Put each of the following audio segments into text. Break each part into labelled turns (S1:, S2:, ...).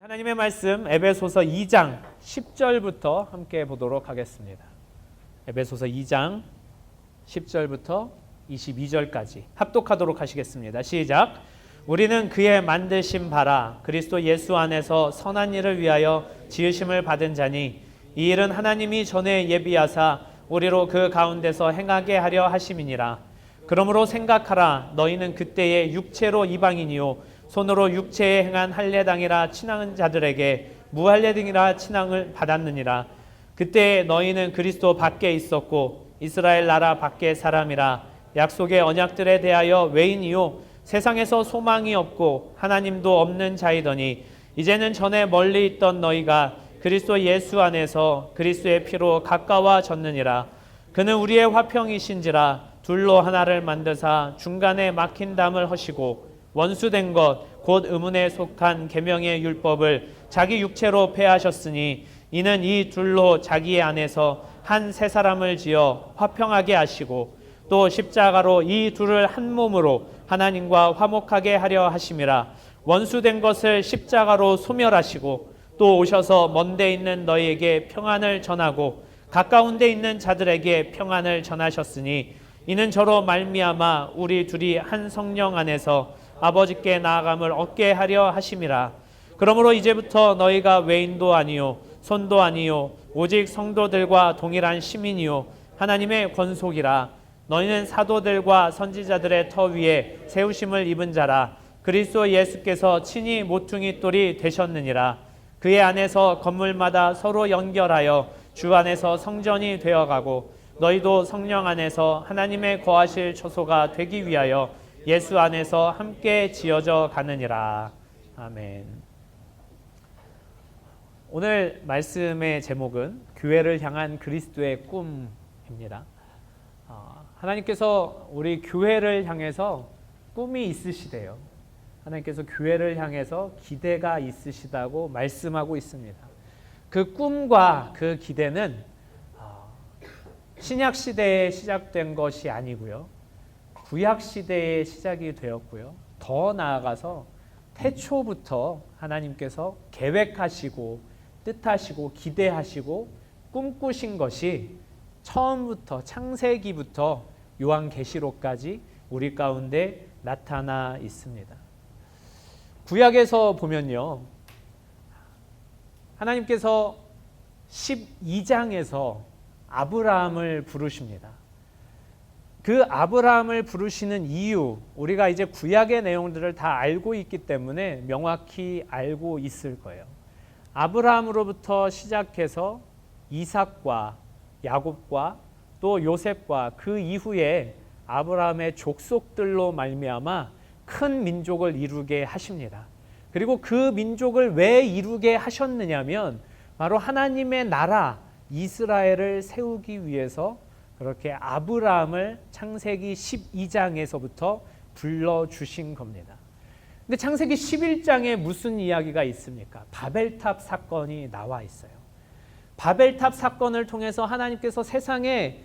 S1: 하나님의 말씀 에베소서 2장 10절부터 함께 보도록 하겠습니다. 에베소서 2장 10절부터 22절까지 합독하도록 하시겠습니다. 시작. 우리는 그의 만드신 바라 그리스도 예수 안에서 선한 일을 위하여 지으심을 받은 자니 이 일은 하나님이 전에 예비하사 우리로 그 가운데서 행하게 하려 하심이니라. 그러므로 생각하라. 너희는 그때의 육체로 이방인이요 손으로 육체에 행한 할례당이라 친한 자들에게 무할례당이라 친항을 받았느니라. 그때 너희는 그리스도 밖에 있었고 이스라엘 나라 밖의 사람이라. 약속의 언약들에 대하여 외인이요 세상에서 소망이 없고 하나님도 없는 자이더니 이제는 전에 멀리 있던 너희가 그리스도 예수 안에서 그리스도의 피로 가까워졌느니라. 그는 우리의 화평이신지라. 둘로 하나를 만드사 중간에 막힌 담을 허시고 원수된 것 곧 의문에 속한 계명의 율법을 자기 육체로 폐하셨으니 이는 이 둘로 자기 안에서 한 새 사람을 지어 화평하게 하시고 또 십자가로 이 둘을 한 몸으로 하나님과 화목하게 하려 하심이라. 원수된 것을 십자가로 소멸하시고 또 오셔서 먼데 있는 너희에게 평안을 전하고 가까운 데 있는 자들에게 평안을 전하셨으니 이는 저로 말미암아 우리 둘이 한 성령 안에서 아버지께 나아감을 얻게 하려 하심이라. 그러므로 이제부터 너희가 외인도 아니요 손도 아니요 오직 성도들과 동일한 시민이요 하나님의 권속이라. 너희는 사도들과 선지자들의 터 위에 세우심을 입은 자라. 그리스도 예수께서 친히 모퉁이 돌이 되셨느니라. 그의 안에서 건물마다 서로 연결하여 주 안에서 성전이 되어가고 너희도 성령 안에서 하나님의 거하실 처소가 되기 위하여 예수 안에서 함께 지어져 가느니라. 아멘. 오늘 말씀의 제목은 교회를 향한 그리스도의 꿈입니다. 하나님께서 우리 교회를 향해서 꿈이 있으시대요. 하나님께서 교회를 향해서 기대가 있으시다고 말씀하고 있습니다. 그 꿈과 그 기대는 신약 시대에 시작된 것이 아니고요. 구약 시대에 시작이 되었고요. 더 나아가서 태초부터 하나님께서 계획하시고 뜻하시고 기대하시고 꿈꾸신 것이 처음부터 창세기부터 요한계시록까지 우리 가운데 나타나 있습니다. 구약에서 보면요. 하나님께서 12장에서 아브라함을 부르십니다. 그 아브라함을 부르시는 이유, 우리가 이제 구약의 내용들을 다 알고 있기 때문에 명확히 알고 있을 거예요. 아브라함으로부터 시작해서 이삭과 야곱과 또 요셉과 그 이후에 아브라함의 족속들로 말미암아 큰 민족을 이루게 하십니다. 그리고 그 민족을 왜 이루게 하셨느냐면 바로 하나님의 나라 이스라엘을 세우기 위해서 그렇게 아브라함을 창세기 12장에서부터 불러주신 겁니다. 근데 창세기 11장에 무슨 이야기가 있습니까? 바벨탑 사건이 나와 있어요. 바벨탑 사건을 통해서 하나님께서 세상에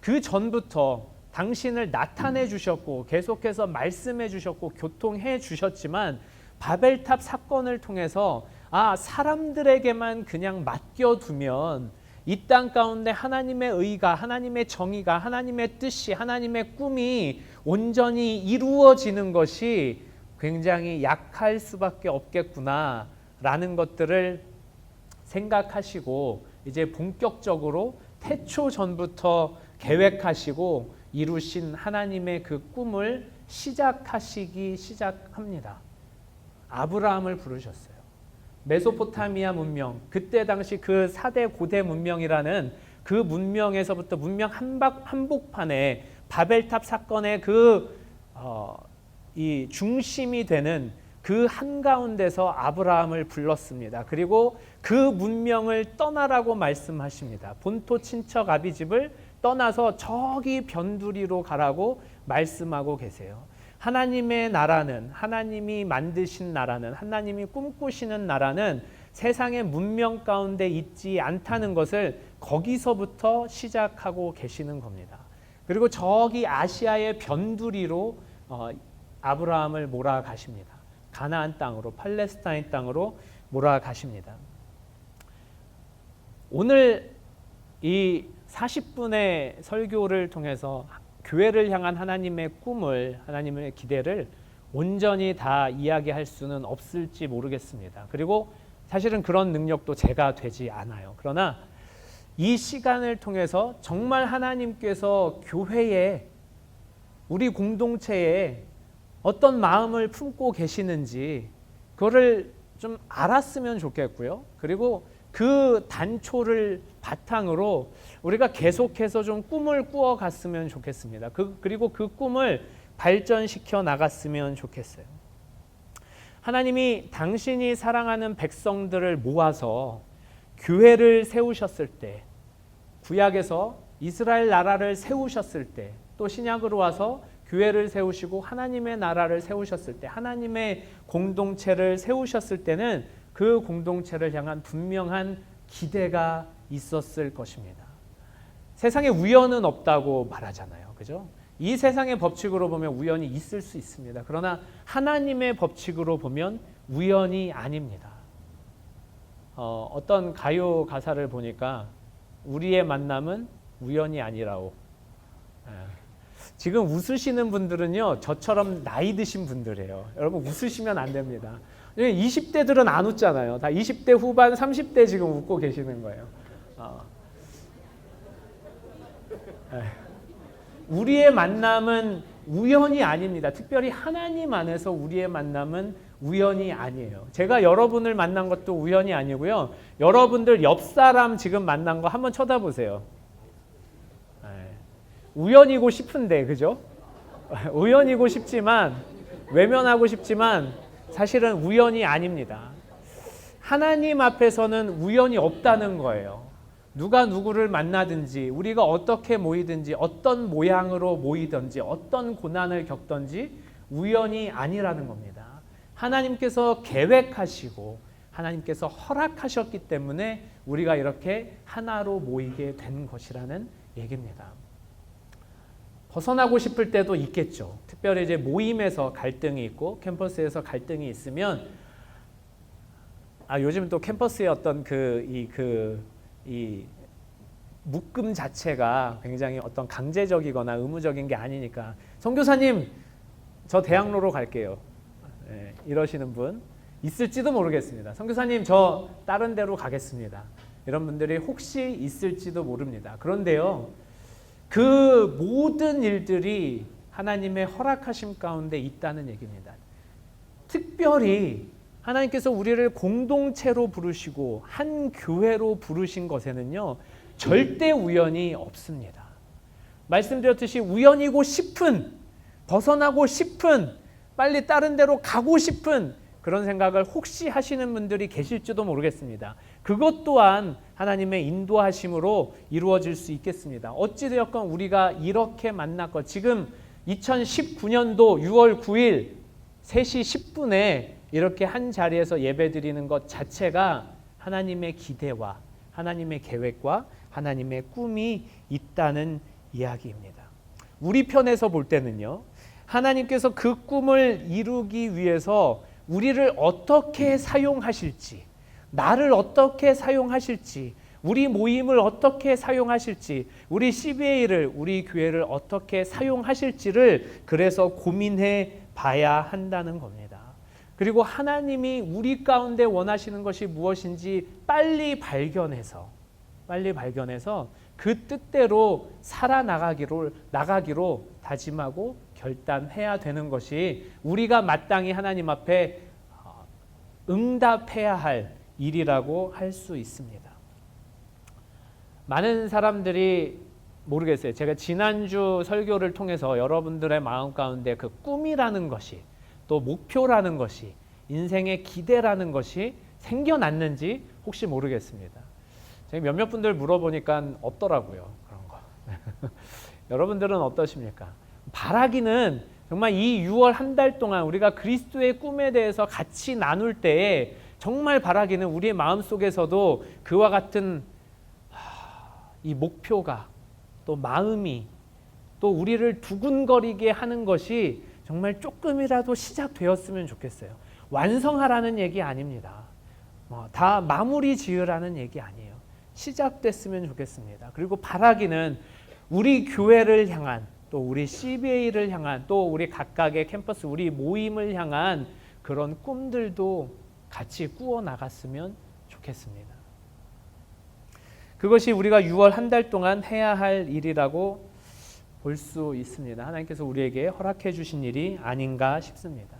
S1: 그 전부터 당신을 나타내 주셨고 계속해서 말씀해 주셨고 교통해 주셨지만 바벨탑 사건을 통해서 사람들에게만 그냥 맡겨두면 이 땅 가운데 하나님의 의가, 하나님의 정의가, 하나님의 뜻이, 하나님의 꿈이 온전히 이루어지는 것이 굉장히 약할 수밖에 없겠구나라는 것들을 생각하시고 이제 본격적으로 태초 전부터 계획하시고 이루신 하나님의 그 꿈을 시작합니다. 아브라함을 부르셨어요. 메소포타미아 문명, 그때 당시 그 4대 고대 문명이라는 그 문명에서부터 문명 한복판에 바벨탑 사건의 이 중심이 되는 그 한가운데서 아브라함을 불렀습니다. 그리고 그 문명을 떠나라고 말씀하십니다. 본토 친척 아비집을 떠나서 저기 변두리로 가라고 말씀하고 계세요. 하나님의 나라는, 하나님이 만드신 나라는, 하나님이 꿈꾸시는 나라는 세상의 문명 가운데 있지 않다는 것을 거기서부터 시작하고 계시는 겁니다. 그리고 저기 아시아의 변두리로 아브라함을 몰아가십니다. 가나안 땅으로, 팔레스타인 땅으로 몰아가십니다. 오늘 이 40분의 설교를 통해서 교회를 향한 하나님의 꿈을, 하나님의 기대를 온전히 다 이야기할 수는 없을지 모르겠습니다. 그리고 사실은 그런 능력도 제가 되지 않아요. 그러나 이 시간을 통해서 정말 하나님께서 교회에, 우리 공동체에 어떤 마음을 품고 계시는지 그거를 좀 알았으면 좋겠고요. 그리고 그 단초를 바탕으로 우리가 계속해서 좀 꿈을 꾸어 갔으면 좋겠습니다. 그리고 그 꿈을 발전시켜 나갔으면 좋겠어요. 하나님이 당신이 사랑하는 백성들을 모아서 교회를 세우셨을 때, 구약에서 이스라엘 나라를 세우셨을 때, 또 신약으로 와서 교회를 세우시고 하나님의 나라를 세우셨을 때, 하나님의 공동체를 세우셨을 때는 그 공동체를 향한 분명한 기대가 있었을 것입니다. 세상에 우연은 없다고 말하잖아요. 그죠? 이 세상의 법칙으로 보면 우연이 있을 수 있습니다. 그러나 하나님의 법칙으로 보면 우연이 아닙니다. 어떤 가요 가사를 보니까 우리의 만남은 우연이 아니라오. 지금 웃으시는 분들은요, 저처럼 나이 드신 분들이에요. 여러분 웃으시면 안 됩니다. 20대들은 안 웃잖아요. 다 20대 후반, 30대 지금 웃고 계시는 거예요. 우리의 만남은 우연이 아닙니다. 특별히 하나님 안에서 우리의 만남은 우연이 아니에요. 제가 여러분을 만난 것도 우연이 아니고요. 여러분들 옆 사람 지금 만난 거 한번 쳐다보세요. 우연이고 싶은데, 그죠? 우연이고 싶지만, 외면하고 싶지만 사실은 우연이 아닙니다. 하나님 앞에서는 우연이 없다는 거예요. 누가 누구를 만나든지, 우리가 어떻게 모이든지, 어떤 모양으로 모이든지, 어떤 고난을 겪든지 우연이 아니라는 겁니다. 하나님께서 계획하시고 하나님께서 허락하셨기 때문에 우리가 이렇게 하나로 모이게 된 것이라는 얘기입니다. 벗어나고 싶을 때도 있겠죠. 특별히 이제 모임에서 갈등이 있고 캠퍼스에서 갈등이 있으면, 요즘 또 캠퍼스의 어떤 이 묶음 자체가 굉장히 어떤 강제적이거나 의무적인 게 아니니까, 선교사님 저 대학로로 갈게요, 이러시는 분 있을지도 모르겠습니다. 선교사님 저 다른 데로 가겠습니다, 이런 분들이 혹시 있을지도 모릅니다. 그런데요, 그 모든 일들이 하나님의 허락하심 가운데 있다는 얘기입니다. 특별히 하나님께서 우리를 공동체로 부르시고 한 교회로 부르신 것에는요, 절대 우연이 없습니다. 말씀드렸듯이 우연이고 싶은, 벗어나고 싶은, 빨리 다른 데로 가고 싶은 그런 생각을 혹시 하시는 분들이 계실지도 모르겠습니다. 그것 또한 하나님의 인도하심으로 이루어질 수 있겠습니다. 어찌되었건 우리가 이렇게 만났고, 지금 2019년도 6월 9일 3시 10분에 이렇게 한 자리에서 예배드리는 것 자체가 하나님의 기대와 하나님의 계획과 하나님의 꿈이 있다는 이야기입니다. 우리 편에서 볼 때는요, 하나님께서 그 꿈을 이루기 위해서 우리를 어떻게 사용하실지, 나를 어떻게 사용하실지, 우리 모임을 어떻게 사용하실지, 우리 CBA를, 우리 교회를 어떻게 사용하실지를 그래서 고민해 봐야 한다는 겁니다. 그리고 하나님이 우리 가운데 원하시는 것이 무엇인지 빨리 발견해서 그 뜻대로 살아나가기로 다짐하고 결단해야 되는 것이 우리가 마땅히 하나님 앞에 응답해야 할 일이라고 할 수 있습니다. 많은 사람들이 모르겠어요. 제가 지난주 설교를 통해서 여러분들의 마음 가운데 그 꿈이라는 것이, 또 목표라는 것이, 인생의 기대라는 것이 생겨났는지 혹시 모르겠습니다. 제가 몇몇 분들 물어보니까 없더라고요, 그런 거. 여러분들은 어떠십니까? 바라기는 정말 이 6월 한 달 동안 우리가 그리스도의 꿈에 대해서 같이 나눌 때에 정말 바라기는 우리의 마음속에서도 그와 같은 이 목표가, 또 마음이, 또 우리를 두근거리게 하는 것이 정말 조금이라도 시작되었으면 좋겠어요. 완성하라는 얘기 아닙니다. 다 마무리 지으라는 얘기 아니에요. 시작됐으면 좋겠습니다. 그리고 바라기는 우리 교회를 향한, 또 우리 CBA를 향한, 또 우리 각각의 캠퍼스, 우리 모임을 향한 그런 꿈들도 같이 꾸어 나갔으면 좋겠습니다. 그것이 우리가 6월 한 달 동안 해야 할 일이라고 볼 수 있습니다. 하나님께서 우리에게 허락해 주신 일이 아닌가 싶습니다.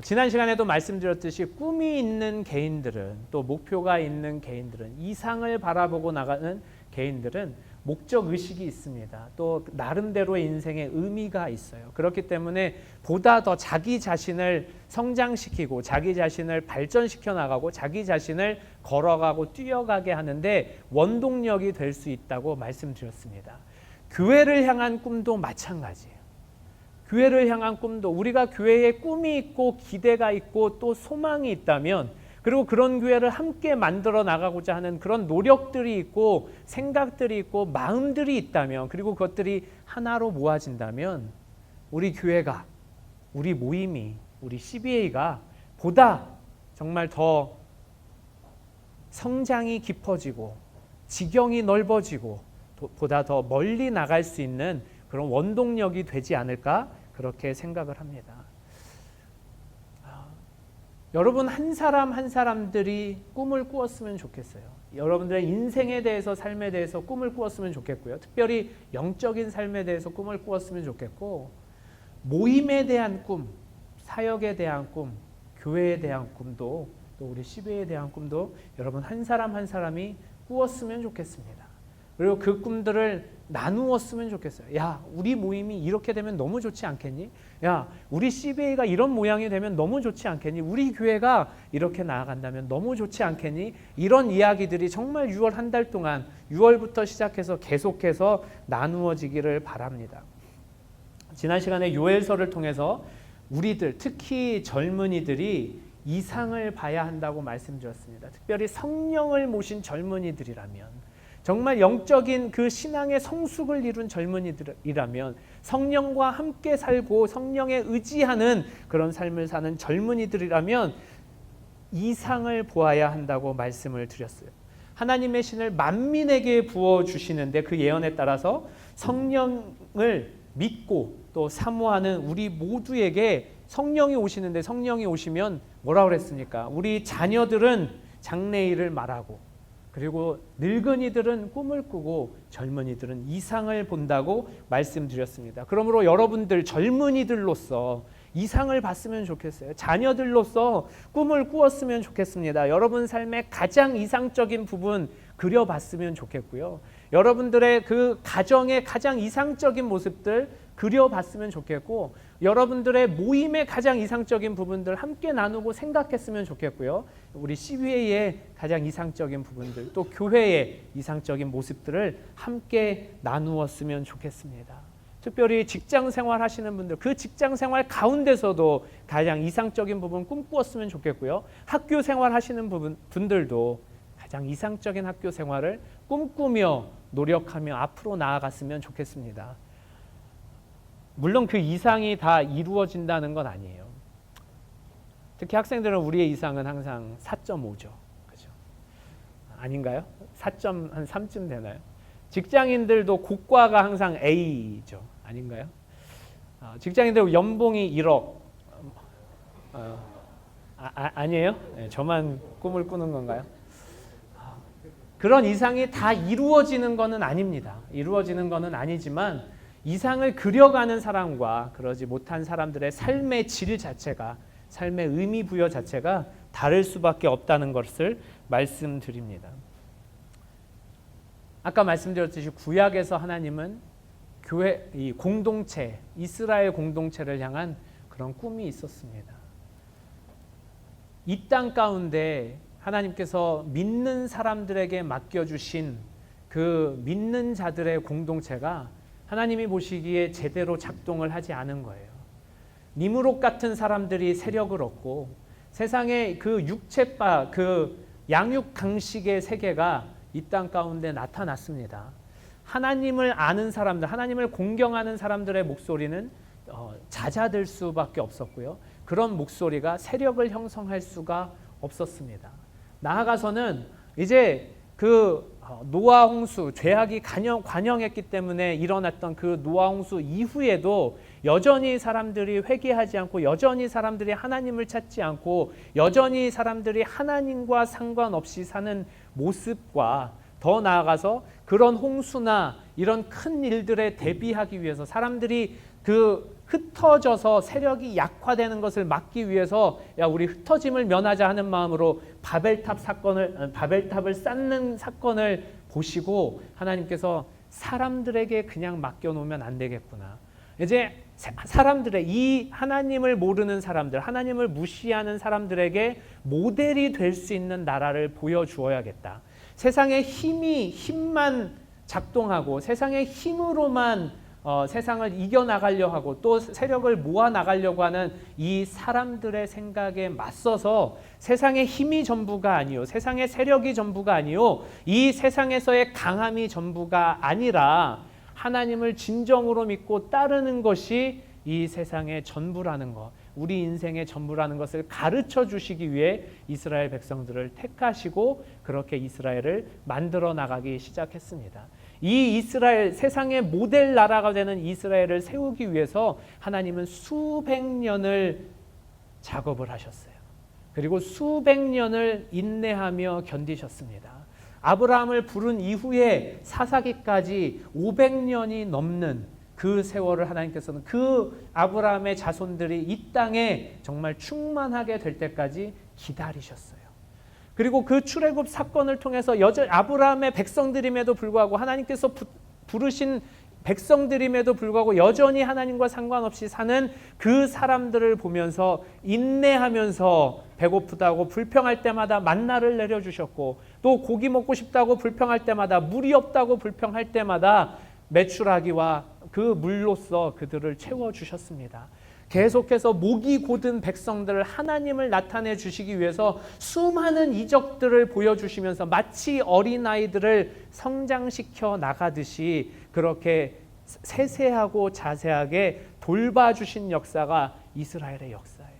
S1: 지난 시간에도 말씀드렸듯이 꿈이 있는 개인들은, 또 목표가 있는 개인들은, 이상을 바라보고 나가는 개인들은 목적 의식이 있습니다. 또 나름대로의 인생의 의미가 있어요. 그렇기 때문에 보다 더 자기 자신을 성장시키고 자기 자신을 발전시켜 나가고 자기 자신을 걸어가고 뛰어가게 하는데 원동력이 될 수 있다고 말씀드렸습니다. 교회를 향한 꿈도 마찬가지예요. 교회를 향한 꿈도, 우리가 교회에 꿈이 있고 기대가 있고 또 소망이 있다면, 그리고 그런 교회를 함께 만들어 나가고자 하는 그런 노력들이 있고 생각들이 있고 마음들이 있다면, 그리고 그것들이 하나로 모아진다면 우리 교회가, 우리 모임이, 우리 CBA가 보다 정말 더 성장이 깊어지고 지경이 넓어지고 보다 더 멀리 나갈 수 있는 그런 원동력이 되지 않을까, 그렇게 생각을 합니다. 여러분 한 사람 한 사람들이 꿈을 꾸었으면 좋겠어요. 여러분들의 인생에 대해서, 삶에 대해서 꿈을 꾸었으면 좋겠고요. 특별히 영적인 삶에 대해서 꿈을 꾸었으면 좋겠고, 모임에 대한 꿈, 사역에 대한 꿈, 교회에 대한 꿈도, 또 우리 CBA에 대한 꿈도 여러분 한 사람 한 사람이 꾸었으면 좋겠습니다. 그리고 그 꿈들을 나누었으면 좋겠어요. 야, 우리 모임이 이렇게 되면 너무 좋지 않겠니? 야, 우리 CBA가 이런 모양이 되면 너무 좋지 않겠니? 우리 교회가 이렇게 나아간다면 너무 좋지 않겠니? 이런 이야기들이 정말 6월 한 달 동안, 6월부터 시작해서 계속해서 나누어지기를 바랍니다. 지난 시간에 요엘서를 통해서 우리들, 특히 젊은이들이 이상을 봐야 한다고 말씀드렸습니다. 특별히 성령을 모신 젊은이들이라면, 정말 영적인 그 신앙의 성숙을 이룬 젊은이들이라면, 성령과 함께 살고 성령에 의지하는 그런 삶을 사는 젊은이들이라면 이상을 보아야 한다고 말씀을 드렸어요. 하나님의 신을 만민에게 부어주시는데 그 예언에 따라서 성령을 믿고 또 사모하는 우리 모두에게 성령이 오시는데, 성령이 오시면 뭐라 그랬습니까? 우리 자녀들은 장래일을 말하고, 그리고 늙은이들은 꿈을 꾸고 젊은이들은 이상을 본다고 말씀드렸습니다. 그러므로 여러분들 젊은이들로서 이상을 봤으면 좋겠어요. 자녀들로서 꿈을 꾸었으면 좋겠습니다. 여러분 삶의 가장 이상적인 부분 그려봤으면 좋겠고요. 여러분들의 그 가정의 가장 이상적인 모습들 그려봤으면 좋겠고, 여러분들의 모임의 가장 이상적인 부분들 함께 나누고 생각했으면 좋겠고요. 우리 CBA의 가장 이상적인 부분들, 또 교회의 이상적인 모습들을 함께 나누었으면 좋겠습니다. 특별히 직장 생활 하시는 분들, 그 직장 생활 가운데서도 가장 이상적인 부분 꿈꾸었으면 좋겠고요. 학교 생활 하시는 분들도 가장 이상적인 학교 생활을 꿈꾸며 노력하며 앞으로 나아갔으면 좋겠습니다. 물론 그 이상이 다 이루어진다는 건 아니에요. 특히 학생들은 우리의 이상은 항상 4.5죠. 그죠? 아닌가요? 4점 한 3쯤 되나요? 직장인들도 고과가 항상 A죠. 아닌가요? 직장인들 연봉이 1억. 아니에요? 네, 저만 꿈을 꾸는 건가요? 그런 이상이 다 이루어지는 것은 아닙니다. 이루어지는 것은 아니지만 이상을 그려가는 사람과 그러지 못한 사람들의 삶의 질 자체가, 삶의 의미 부여 자체가 다를 수밖에 없다는 것을 말씀드립니다. 아까 말씀드렸듯이 구약에서 하나님은 교회, 이 공동체, 이스라엘 공동체를 향한 그런 꿈이 있었습니다. 이 땅 가운데 하나님께서 믿는 사람들에게 맡겨주신 그 믿는 자들의 공동체가 하나님이 보시기에 제대로 작동을 하지 않은 거예요. 니므롯 같은 사람들이 세력을 얻고 세상의 그 육체바, 그 양육강식의 세계가 이 땅 가운데 나타났습니다. 하나님을 아는 사람들, 하나님을 공경하는 사람들의 목소리는 잦아들 수밖에 없었고요. 그런 목소리가 세력을 형성할 수가 없었습니다. 나아가서는 이제 그 노아 홍수, 죄악이 관영했기 때문에 일어났던 그 노아 홍수 이후에도 여전히 사람들이 회개하지 않고, 여전히 사람들이 하나님을 찾지 않고, 여전히 사람들이 하나님과 상관없이 사는 모습과, 더 나아가서 그런 홍수나 이런 큰 일들에 대비하기 위해서 사람들이 그 흩어져서 세력이 약화되는 것을 막기 위해서 우리 흩어짐을 면하자 하는 마음으로 바벨탑을 쌓는 사건을 보시고 하나님께서 사람들에게 그냥 맡겨놓으면 안 되겠구나. 이제 사람들의, 이 하나님을 모르는 사람들, 하나님을 무시하는 사람들에게 모델이 될 수 있는 나라를 보여주어야겠다. 세상의 힘만 작동하고 세상의 힘으로만 세상을 이겨나가려 하고 또 세력을 모아나가려고 하는 이 사람들의 생각에 맞서서 세상의 힘이 전부가 아니요, 세상의 세력이 전부가 아니요, 이 세상에서의 강함이 전부가 아니라 하나님을 진정으로 믿고 따르는 것이 이 세상의 전부라는 것, 우리 인생의 전부라는 것을 가르쳐 주시기 위해 이스라엘 백성들을 택하시고 그렇게 이스라엘을 만들어 나가기 시작했습니다. 이 이스라엘, 세상의 모델 나라가 되는 이스라엘을 세우기 위해서 하나님은 수백 년을 작업을 하셨어요. 그리고 수백 년을 인내하며 견디셨습니다. 아브라함을 부른 이후에 사사기까지 500년이 넘는 그 세월을 하나님께서는 그 아브라함의 자손들이 이 땅에 정말 충만하게 될 때까지 기다리셨어요. 그리고 그 출애굽 사건을 통해서 아브라함의 백성들임에도 불구하고, 하나님께서 부르신 백성들임에도 불구하고 여전히 하나님과 상관없이 사는 그 사람들을 보면서 인내하면서 배고프다고 불평할 때마다 만나를 내려주셨고, 또 고기 먹고 싶다고 불평할 때마다, 물이 없다고 불평할 때마다 메추라기와 그 물로써 그들을 채워주셨습니다. 계속해서 목이 곧은 백성들을, 하나님을 나타내 주시기 위해서 수많은 이적들을 보여주시면서 마치 어린아이들을 성장시켜 나가듯이 그렇게 세세하고 자세하게 돌봐주신 역사가 이스라엘의 역사예요.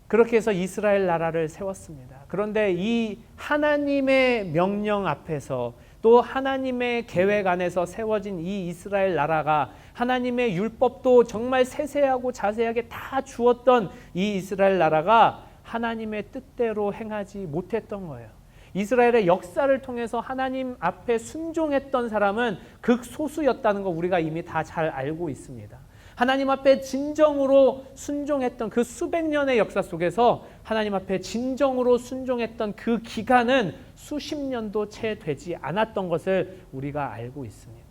S1: 그렇게 해서 이스라엘 나라를 세웠습니다. 그런데 이 하나님의 명령 앞에서, 또 하나님의 계획 안에서 세워진 이 이스라엘 나라가, 하나님의 율법도 정말 세세하고 자세하게 다 주었던 이 이스라엘 나라가 하나님의 뜻대로 행하지 못했던 거예요. 이스라엘의 역사를 통해서 하나님 앞에 순종했던 사람은 극소수였다는 거 우리가 이미 다 잘 알고 있습니다. 하나님 앞에 진정으로 순종했던 그 수백 년의 역사 속에서 하나님 앞에 진정으로 순종했던 그 기간은 수십 년도 채 되지 않았던 것을 우리가 알고 있습니다.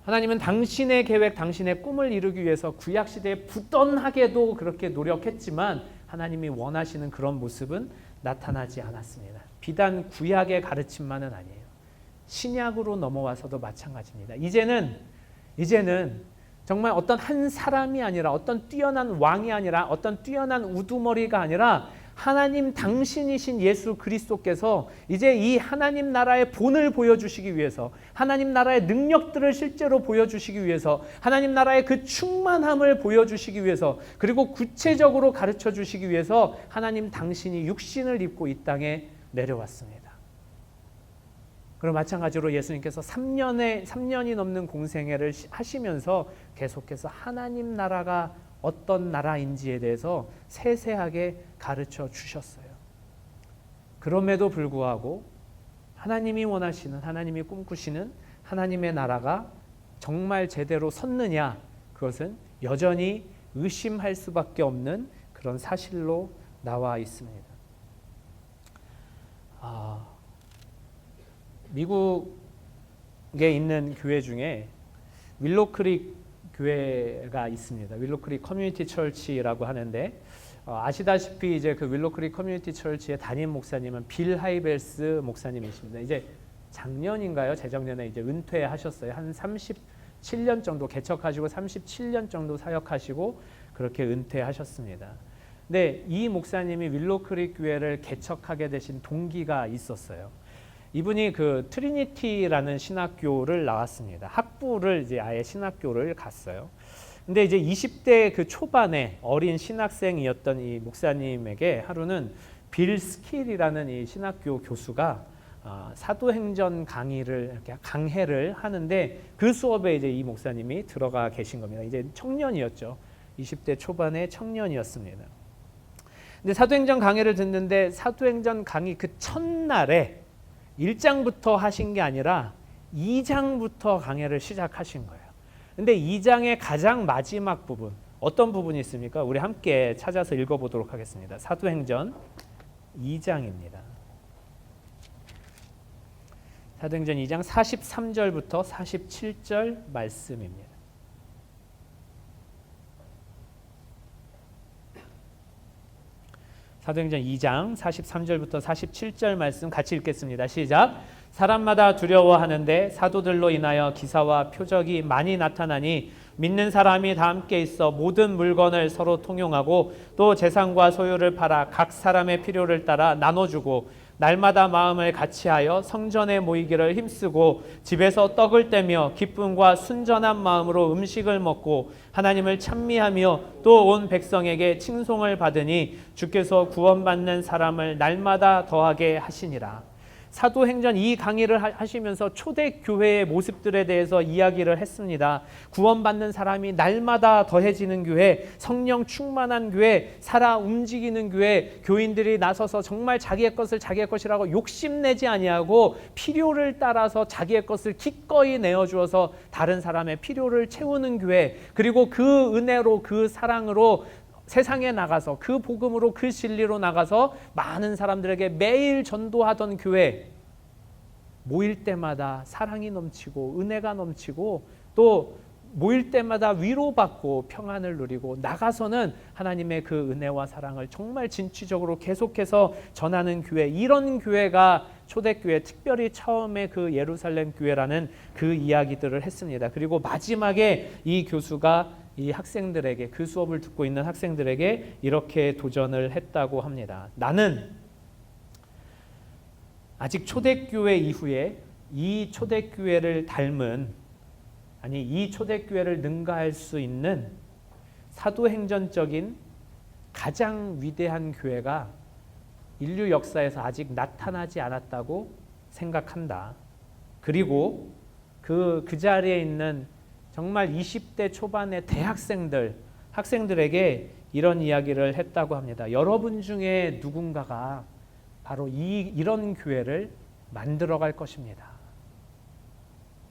S1: 하나님은 당신의 계획, 당신의 꿈을 이루기 위해서 구약시대에 부던하게도 그렇게 노력했지만 하나님이 원하시는 그런 모습은 나타나지 않았습니다. 비단 구약의 가르침만은 아니에요. 신약으로 넘어와서도 마찬가지입니다. 이제는 정말 어떤 한 사람이 아니라, 어떤 뛰어난 왕이 아니라, 어떤 뛰어난 우두머리가 아니라 하나님 당신이신 예수 그리스도께서 이제 이 하나님 나라의 본을 보여주시기 위해서, 하나님 나라의 능력들을 실제로 보여주시기 위해서, 하나님 나라의 그 충만함을 보여주시기 위해서, 그리고 구체적으로 가르쳐 주시기 위해서 하나님 당신이 육신을 입고 이 땅에 내려왔습니다. 그리고 마찬가지로 예수님께서 3년이 넘는 공생애를 하시면서 계속해서 하나님 나라가 어떤 나라인지에 대해서 세세하게 가르쳐 주셨어요. 그럼에도 불구하고 하나님이 원하시는, 하나님이 꿈꾸시는 하나님의 나라가 정말 제대로 섰느냐, 그것은 여전히 의심할 수밖에 없는 그런 사실로 나와 있습니다. 미국에 있는 교회 중에 윌로크릭 교회가 있습니다. 윌로크릭 커뮤니티 처치라고 하는데, 아시다시피 이제 그 윌로크릭 커뮤니티 처치의 담임 목사님은 빌 하이벨스 목사님이십니다. 이제 작년인가요? 재작년에 이제 은퇴하셨어요. 한 37년 정도 개척하시고 37년 정도 사역하시고 그렇게 은퇴하셨습니다. 근데 이 목사님이 윌로크릭 교회를 개척하게 되신 동기가 있었어요. 이분이 그 트리니티라는 신학교를 나왔습니다. 학부를 이제 아예 신학교를 갔어요. 근데 이제 20대 그 초반에 어린 신학생이었던 이 목사님에게 하루는 빌 스킬이라는 이 신학교 교수가 사도행전 강의를 이렇게 강해를 하는데 그 수업에 이제 이 목사님이 들어가 계신 겁니다. 이제 청년이었죠. 20대 초반의 청년이었습니다. 근데 사도행전 강의를 듣는데 사도행전 강의 그 첫날에 1장부터 하신 게 아니라 2장부터 강의를 시작하신 거예요. 근데 2장의 가장 마지막 부분, 어떤 부분이 있습니까? 우리 함께 찾아서 읽어보도록 하겠습니다. 사도행전 2장입니다. 사도행전 2장 43절부터 47절 말씀입니다. 사도행전 2장 43절부터 47절 말씀 같이 읽겠습니다. 시작. 사람마다 두려워하는데 사도들로 인하여 기사와 표적이 많이 나타나니 믿는 사람이 다 함께 있어 모든 물건을 서로 통용하고 또 재산과 소유를 팔아 각 사람의 필요를 따라 나눠주고 날마다 마음을 같이하여 성전에 모이기를 힘쓰고 집에서 떡을 떼며 기쁨과 순전한 마음으로 음식을 먹고 하나님을 찬미하며 또 온 백성에게 칭송을 받으니 주께서 구원받는 사람을 날마다 더하게 하시니라. 사도행전 이 강의를 하시면서 초대교회의 모습들에 대해서 이야기를 했습니다. 구원받는 사람이 날마다 더해지는 교회, 성령 충만한 교회, 살아 움직이는 교회, 교인들이 나서서 정말 자기의 것을 자기의 것이라고 욕심내지 아니하고 필요를 따라서 자기의 것을 기꺼이 내어주어서 다른 사람의 필요를 채우는 교회, 그리고 그 은혜로 그 사랑으로 세상에 나가서 그 복음으로 그 진리로 나가서 많은 사람들에게 매일 전도하던 교회, 모일 때마다 사랑이 넘치고 은혜가 넘치고 또 모일 때마다 위로받고 평안을 누리고 나가서는 하나님의 그 은혜와 사랑을 정말 진취적으로 계속해서 전하는 교회, 이런 교회가 초대교회, 특별히 처음에 그 예루살렘 교회라는 그 이야기들을 했습니다. 그리고 마지막에 이 교수가 이 학생들에게, 그 수업을 듣고 있는 학생들에게 이렇게 도전을 했다고 합니다. 나는 아직 초대교회 이후에 이 초대교회를 닮은, 아니 이 초대교회를 능가할 수 있는 사도행전적인 가장 위대한 교회가 인류 역사에서 아직 나타나지 않았다고 생각한다. 그리고 그 자리에 있는 정말 20대 초반의 학생들에게 이런 이야기를 했다고 합니다. 여러분 중에 누군가가 바로 이런 교회를 만들어 갈 것입니다.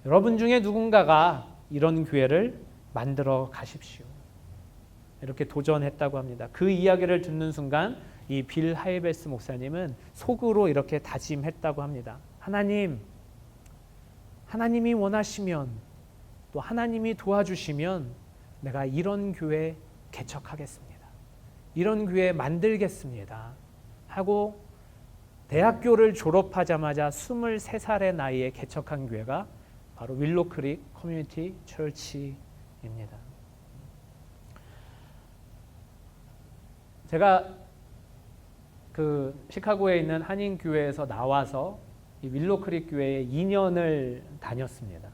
S1: 여러분 중에 누군가가 이런 교회를 만들어 가십시오. 이렇게 도전했다고 합니다. 그 이야기를 듣는 순간 이 빌 하이베스 목사님은 속으로 이렇게 다짐했다고 합니다. 하나님이 원하시면, 또 하나님이 도와주시면 내가 이런 교회 개척하겠습니다. 이런 교회 만들겠습니다. 하고 대학교를 졸업하자마자 23살의 나이에 개척한 교회가 바로 윌로크릭 커뮤니티 처치입니다. 제가 그 시카고에 있는 한인교회에서 나와서 이 윌로크릭 교회에 2년을 다녔습니다.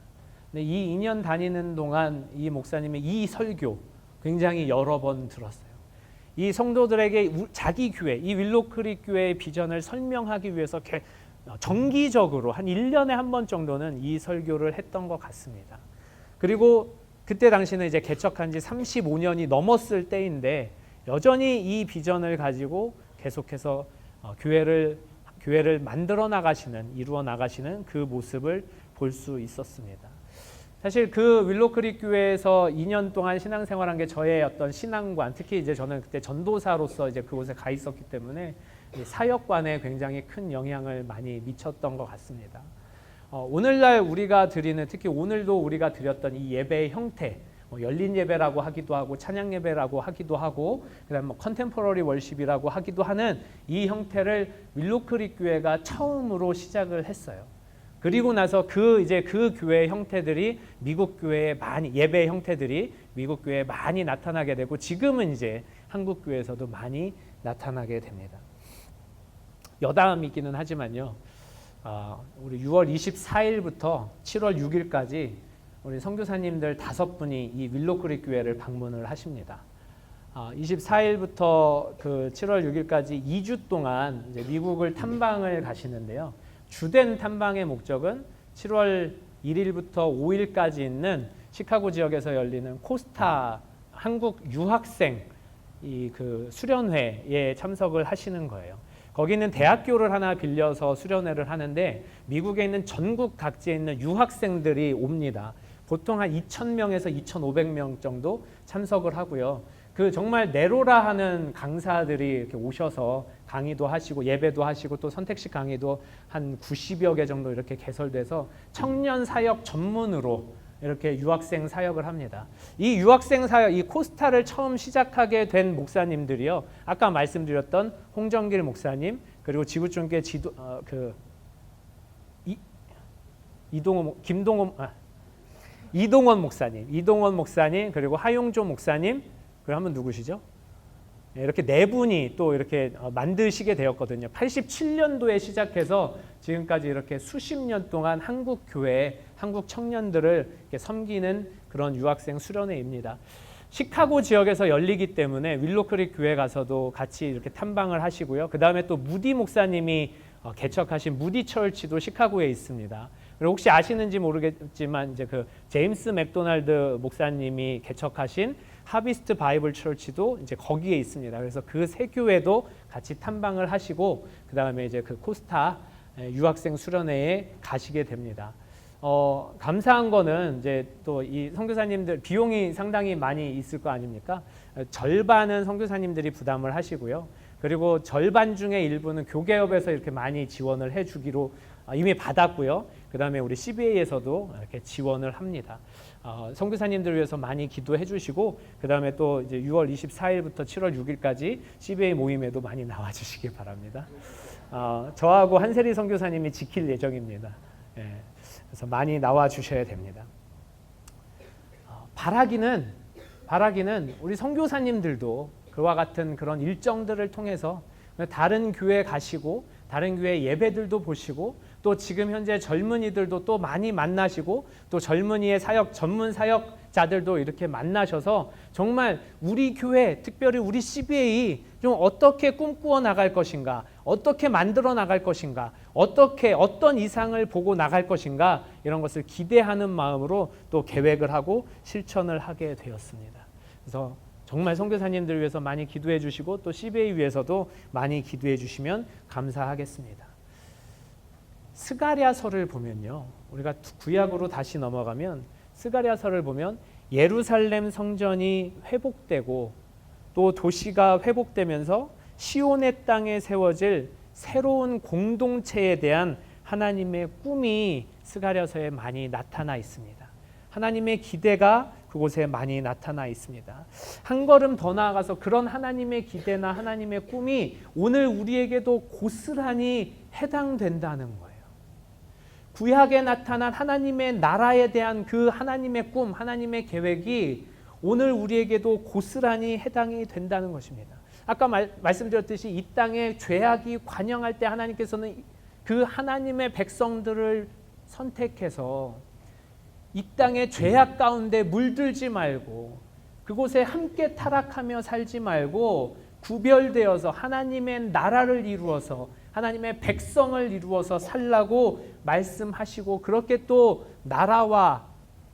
S1: 근데 이 2년 다니는 동안 이 목사님의 이 설교 굉장히 여러 번 들었어요. 이 성도들에게 자기 교회, 이 윌로크릭 교회의 비전을 설명하기 위해서 정기적으로 한 1년에 한 번 정도는 이 설교를 했던 것 같습니다. 그리고 그때 당시는 이제 개척한 지 35년이 넘었을 때인데 여전히 이 비전을 가지고 계속해서 교회를 만들어 나가시는, 이루어 나가시는 그 모습을 볼 수 있었습니다. 사실 그 윌로크릭 교회에서 2년 동안 신앙생활한 게 저의 어떤 신앙관, 특히 이제 저는 그때 전도사로서 이제 그곳에 가 있었기 때문에 사역관에 굉장히 큰 영향을 많이 미쳤던 것 같습니다. 오늘날 우리가 드리는, 특히 오늘도 우리가 드렸던 이 예배의 형태, 열린 예배라고 하기도 하고 찬양 예배라고 하기도 하고 그다음 컨템포러리 월십이라고 하기도 하는 이 형태를 윌로크릭 교회가 처음으로 시작을 했어요. 그리고 나서 그 교회 형태들이 미국 교회에 많이, 예배 형태들이 미국 교회에 많이 나타나게 되고 지금은 이제 한국 교회에서도 많이 나타나게 됩니다. 여담이기는 하지만요. 우리 6월 24일부터 7월 6일까지 우리 선교사님들 5분이 이 윌로크릭 교회를 방문을 하십니다. 24일부터 그 7월 6일까지 2주 동안 이제 미국을 탐방을 가시는데요. 주된 탐방의 목적은 7월 1일부터 5일까지 있는 시카고 지역에서 열리는 코스타 한국 유학생 그 수련회에 참석을 하시는 거예요. 거기는 대학교를 하나 빌려서 수련회를 하는데 미국에 있는 전국 각지에 있는 유학생들이 옵니다. 보통 한 2,000명에서 2,500명 정도 참석을 하고요. 그 정말 네로라 하는 강사들이 이렇게 오셔서 강의도 하시고 예배도 하시고 또 선택식 강의도 한 90여 개 정도 이렇게 개설돼서 청년 사역 전문으로 이렇게 유학생 사역을 합니다. 이 유학생 사역, 이 코스타를 처음 시작하게 된 목사님들이요. 아까 말씀드렸던 홍정길 목사님, 그리고 지구촌교회 이동원 목사님, 그리고 하용조 목사님, 그리고 한 분 누구시죠? 이렇게 4분이 또 이렇게 만드시게 되었거든요. 87년도에 시작해서 지금까지 이렇게 수십 년 동안 한국 교회, 한국 청년들을 이렇게 섬기는 그런 유학생 수련회입니다. 시카고 지역에서 열리기 때문에 윌로크릭 교회 가서도 같이 이렇게 탐방을 하시고요. 그 다음에 또 무디 목사님이 개척하신 무디 철치도 시카고에 있습니다. 그리고 혹시 아시는지 모르겠지만 이제 그 제임스 맥도날드 목사님이 개척하신 하비스트 바이블 철치도 이제 거기에 있습니다. 그래서 그 세 교회도 같이 탐방을 하시고 그 다음에 이제 그 코스타 유학생 수련회에 가시게 됩니다. 감사한 거는 이제 또 이 선교사님들 비용이 상당히 많이 있을 거 아닙니까? 절반은 선교사님들이 부담을 하시고요. 그리고 절반 중에 일부는 교계협에서 이렇게 많이 지원을 해주기로 이미 받았고요. 그 다음에 우리 CBA에서도 이렇게 지원을 합니다. 선교사님들을 위해서 많이 기도해 주시고 그 다음에 또 이제 6월 24일부터 7월 6일까지 CBA 모임에도 많이 나와 주시기 바랍니다. 저하고 한세리 선교사님이 지킬 예정입니다. 예, 그래서 많이 나와 주셔야 됩니다. 바라기는 우리 선교사님들도 그와 같은 그런 일정들을 통해서 다른 교회 가시고 다른 교회 예배들도 보시고 또 지금 현재 젊은이들도 또 많이 만나시고 또 젊은이의 사역 전문 사역자들도 이렇게 만나셔서 정말 우리 교회 특별히 우리 CBA 좀 어떻게 꿈꾸어 나갈 것인가, 어떻게 만들어 나갈 것인가, 어떤 이상을 보고 나갈 것인가 이런 것을 기대하는 마음으로 또 계획을 하고 실천을 하게 되었습니다. 그래서 정말 선교사님들 위해서 많이 기도해 주시고 또 CBA 위해서도 많이 기도해 주시면 감사하겠습니다. 스가랴서를 보면요. 우리가 구약으로 다시 넘어가면 스가랴서를 보면 예루살렘 성전이 회복되고 또 도시가 회복되면서 시온의 땅에 세워질 새로운 공동체에 대한 하나님의 꿈이 스가랴서에 많이 나타나 있습니다. 하나님의 기대가 그곳에 많이 나타나 있습니다. 한 걸음 더 나아가서 그런 하나님의 기대나 하나님의 꿈이 오늘 우리에게도 고스란히 해당된다는 거예요. 구약에 나타난 하나님의 나라에 대한 그 하나님의 꿈, 하나님의 계획이 오늘 우리에게도 고스란히 해당이 된다는 것입니다. 아까 말씀드렸듯이 이 땅에 죄악이 관영할 때 하나님께서는 그 하나님의 백성들을 선택해서 이 땅의 죄악 가운데 물들지 말고 그곳에 함께 타락하며 살지 말고 구별되어서 하나님의 나라를 이루어서 하나님의 백성을 이루어서 살라고 말씀하시고 그렇게 또 나라와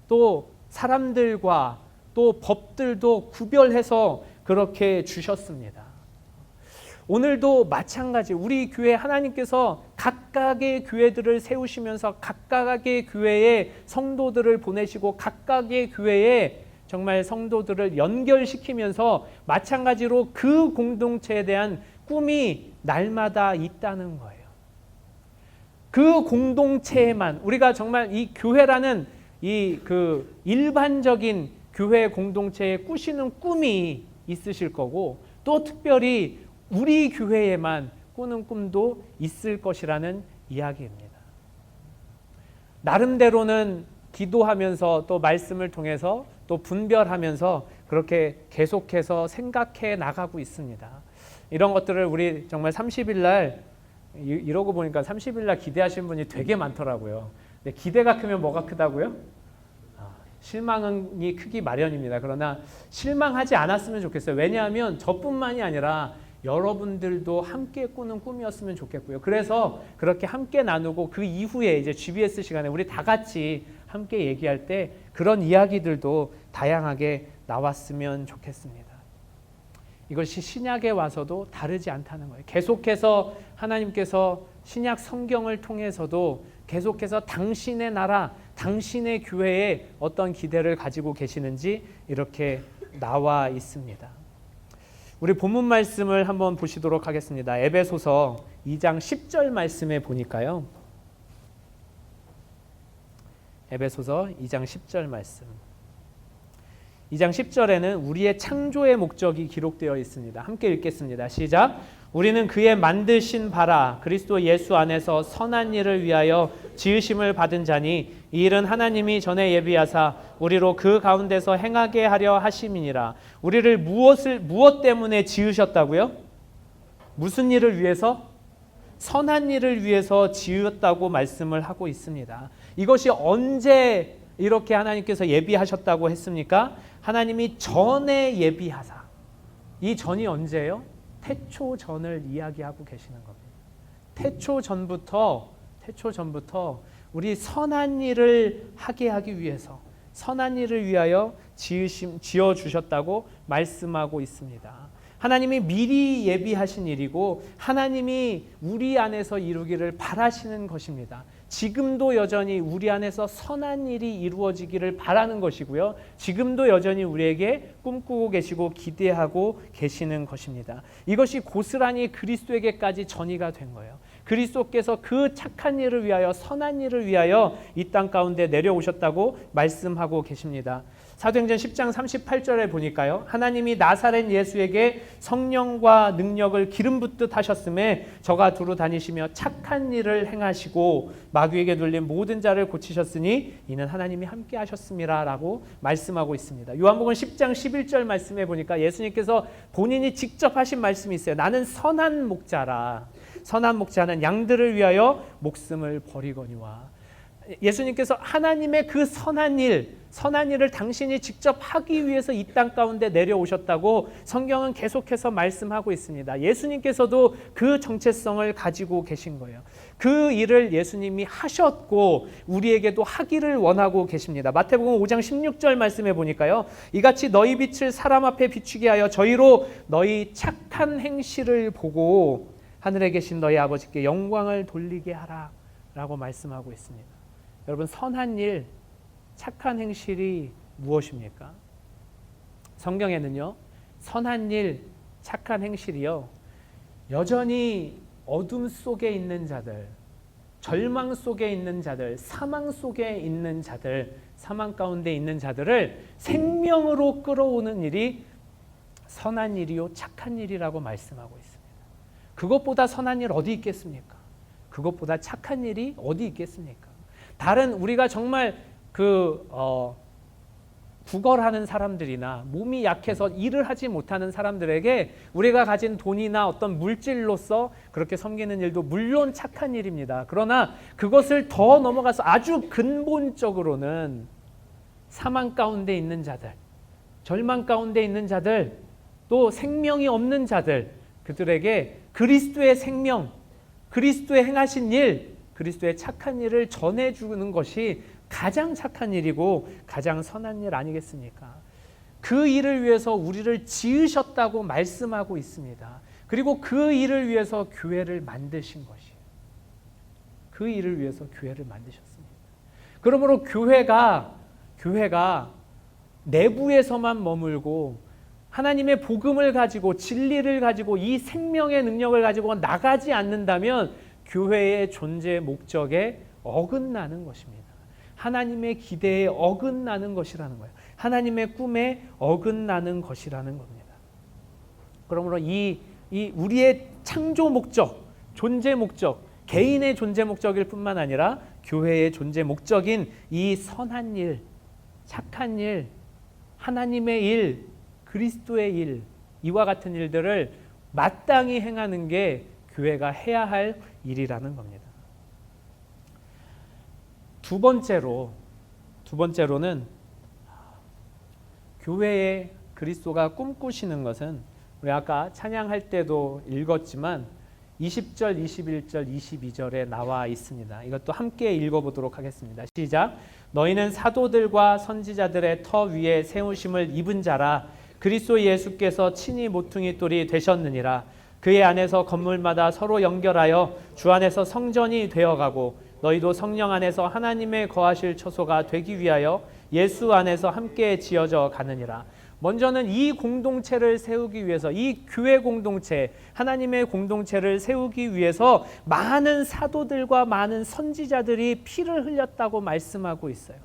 S1: 또 사람들과 또 법들도 구별해서 그렇게 주셨습니다. 오늘도 마찬가지 우리 교회 하나님께서 각각의 교회들을 세우시면서 각각의 교회에 성도들을 보내시고 각각의 교회에 정말 성도들을 연결시키면서 마찬가지로 그 공동체에 대한 꿈이 날마다 있다는 거예요. 그 공동체에만 우리가 정말 이 교회라는 이 그 일반적인 교회 공동체에 꾸시는 꿈이 있으실 거고 또 특별히 우리 교회에만 꾸는 꿈도 있을 것이라는 이야기입니다. 나름대로는 기도하면서 또 말씀을 통해서 또 분별하면서 그렇게 계속해서 생각해 나가고 있습니다. 이런 것들을 우리 정말 30일 날 이러고 보니까 30일 날 기대하시는 분이 되게 많더라고요. 근데 기대가 크면 뭐가 크다고요? 실망이 크기 마련입니다. 그러나 실망하지 않았으면 좋겠어요. 왜냐하면 저뿐만이 아니라 여러분들도 함께 꾸는 꿈이었으면 좋겠고요. 그래서 그렇게 함께 나누고 그 이후에 이제 GBS 시간에 우리 다 같이 함께 얘기할 때 그런 이야기들도 다양하게 나왔으면 좋겠습니다. 이것이 신약에 와서도 다르지 않다는 거예요. 계속해서 하나님께서 신약 성경을 통해서도 계속해서 당신의 나라, 당신의 교회에 어떤 기대를 가지고 계시는지 이렇게 나와 있습니다. 우리 본문 말씀을 한번 보시도록 하겠습니다. 에베소서 2장 10절 말씀에 보니까요. 에베소서 2장 10절 말씀. 2장 10절에는 우리의 창조의 목적이 기록되어 있습니다. 함께 읽겠습니다. 시작. 우리는 그의 만드신 바라 그리스도 예수 안에서 선한 일을 위하여 지으심을 받은 자니 이 일은 하나님이 전에 예비하사 우리로 그 가운데서 행하게 하려 하심이니라. 우리를 무엇 때문에 지으셨다고요? 무슨 일을 위해서? 선한 일을 위해서 지었다고 말씀을 하고 있습니다. 이것이 언제 이렇게 하나님께서 예비하셨다고 했습니까? 하나님이 전에 예비하사. 이 전이 언제예요? 태초 전을 이야기하고 계시는 겁니다. 태초 전부터 우리 선한 일을 하게 하기 위해서 선한 일을 위하여 지어 주셨다고 말씀하고 있습니다. 하나님이 미리 예비하신 일이고 하나님이 우리 안에서 이루기를 바라시는 것입니다. 지금도 여전히 우리 안에서 선한 일이 이루어지기를 바라는 것이고요. 지금도 여전히 우리에게 꿈꾸고 계시고 기대하고 계시는 것입니다. 이것이 고스란히 그리스도에게까지 전이가 된 거예요. 그리스도께서 그 착한 일을 위하여 선한 일을 위하여 이 땅 가운데 내려오셨다고 말씀하고 계십니다. 사도행전 10장 38절에 보니까요. 하나님이 나사렛 예수에게 성령과 능력을 기름 붓듯 하셨음에 저가 두루 다니시며 착한 일을 행하시고 마귀에게 눌린 모든 자를 고치셨으니 이는 하나님이 함께 하셨음이라 라고 말씀하고 있습니다. 요한복음 10장 11절 말씀에 보니까 예수님께서 본인이 직접 하신 말씀이 있어요. 나는 선한 목자라. 선한 목자는 양들을 위하여 목숨을 버리거니와. 예수님께서 하나님의 그 선한 일을 당신이 직접 하기 위해서 이 땅 가운데 내려오셨다고 성경은 계속해서 말씀하고 있습니다. 예수님께서도 그 정체성을 가지고 계신 거예요. 그 일을 예수님이 하셨고 우리에게도 하기를 원하고 계십니다. 마태복음 5장 16절 말씀에 보니까요. 이같이 너희 빛을 사람 앞에 비추게 하여 저희로 너희 착한 행실을 보고 하늘에 계신 너희 아버지께 영광을 돌리게 하라 라고 말씀하고 있습니다. 여러분, 선한 일, 착한 행실이 무엇입니까? 성경에는요, 선한 일, 착한 행실이요, 여전히 어둠 속에 있는 자들, 절망 속에 있는 자들, 사망 속에 있는 자들, 사망 가운데 있는 자들을 생명으로 끌어오는 일이 선한 일이요, 착한 일이라고 말씀하고 있습니다. 그것보다 선한 일 어디 있겠습니까? 그것보다 착한 일이 어디 있겠습니까? 다른 우리가 정말 구걸하는 사람들이나 몸이 약해서 일을 하지 못하는 사람들에게 우리가 가진 돈이나 어떤 물질로서 그렇게 섬기는 일도 물론 착한 일입니다. 그러나 그것을 더 넘어가서 아주 근본적으로는 사망 가운데 있는 자들, 절망 가운데 있는 자들, 또 생명이 없는 자들, 그들에게 그리스도의 생명, 그리스도의 행하신 일, 그리스도의 착한 일을 전해주는 것이 가장 착한 일이고 가장 선한 일 아니겠습니까? 그 일을 위해서 우리를 지으셨다고 말씀하고 있습니다. 그리고 그 일을 위해서 교회를 만드신 것이에요. 그 일을 위해서 교회를 만드셨습니다. 그러므로 교회가 내부에서만 머물고 하나님의 복음을 가지고 진리를 가지고 이 생명의 능력을 가지고 나가지 않는다면 교회의 존재 목적에 어긋나는 것입니다. 하나님의 기대에 어긋나는 것이라는 거예요. 하나님의 꿈에 어긋나는 것이라는 겁니다. 그러므로 이 우리의 창조 목적, 존재 목적, 개인의 존재 목적일 뿐만 아니라 교회의 존재 목적인 이 선한 일, 착한 일, 하나님의 일, 그리스도의 일, 이와 같은 일들을 마땅히 행하는 게 교회가 해야 할 일이라는 겁니다. 두 번째로는 교회에 그리스도가 꿈꾸시는 것은 우리 아까 찬양할 때도 읽었지만 20절, 21절, 22절에 나와 있습니다. 이것도 함께 읽어보도록 하겠습니다. 시작. 너희는 사도들과 선지자들의 터 위에 세우심을 입은 자라. 그리스도 예수께서 친히 모퉁이 돌이 되셨느니라. 그의 안에서 건물마다 서로 연결하여 주 안에서 성전이 되어가고 너희도 성령 안에서 하나님의 거하실 처소가 되기 위하여 예수 안에서 함께 지어져 가느니라. 먼저는 이 공동체를 세우기 위해서, 이 교회 공동체, 하나님의 공동체를 세우기 위해서 많은 사도들과 많은 선지자들이 피를 흘렸다고 말씀하고 있어요.